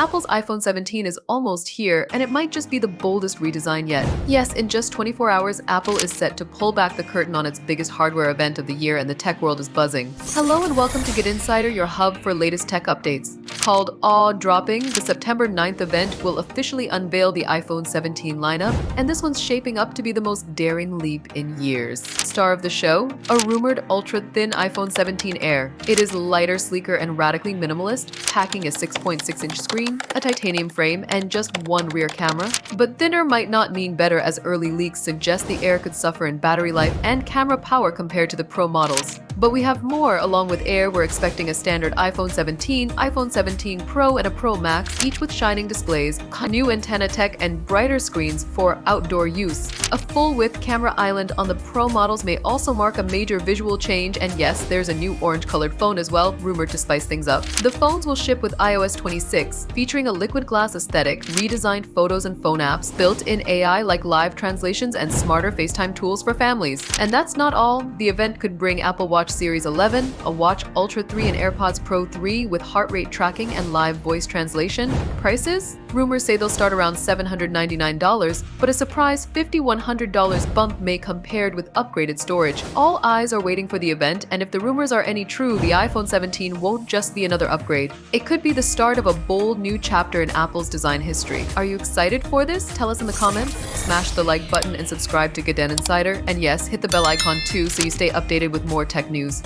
Apple's iPhone 17 is almost here, and it might just be the boldest redesign yet. Yes, in just 24 hours, Apple is set to pull back the curtain on its biggest hardware event of the year, and the tech world is buzzing. Hello and welcome to GadInsider, your hub for latest tech updates. Called Awe-Dropping, the September 9th event will officially unveil the iPhone 17 lineup, and this one's shaping up to be the most daring leap in years. Star of the show, a rumored ultra-thin iPhone 17 Air. It is lighter, sleeker, and radically minimalist, packing a 6.6-inch screen, a titanium frame, and just one rear camera. But thinner might not mean better, as early leaks suggest the Air could suffer in battery life and camera power compared to the Pro models. But we have more. Along with Air, we're expecting a standard iPhone 17, iPhone 17 Pro, and a Pro Max, each with shining displays, new antenna tech, and brighter screens for outdoor use. A full-width camera island on the Pro models may also mark a major visual change, and yes, there's a new orange-colored phone as well, rumored to spice things up. The phones will ship with iOS 26, featuring a liquid glass aesthetic, redesigned photos and phone apps, built-in AI like live translations, and smarter FaceTime tools for families. And that's not all. The event could bring Apple Watch Series 11, a Watch Ultra 3, and AirPods Pro 3 with heart rate tracking and live voice translation. Prices? Rumors say they'll start around $799, but a surprise $5,100 bump may come paired with upgraded storage. All eyes are waiting for the event, and if the rumors are any true, the iPhone 17 won't just be another upgrade. It could be the start of a bold new chapter in Apple's design history. Are you excited for this? Tell us in the comments. Smash the like button and subscribe to GadInsider. And yes, hit the bell icon too so you stay updated with more tech news.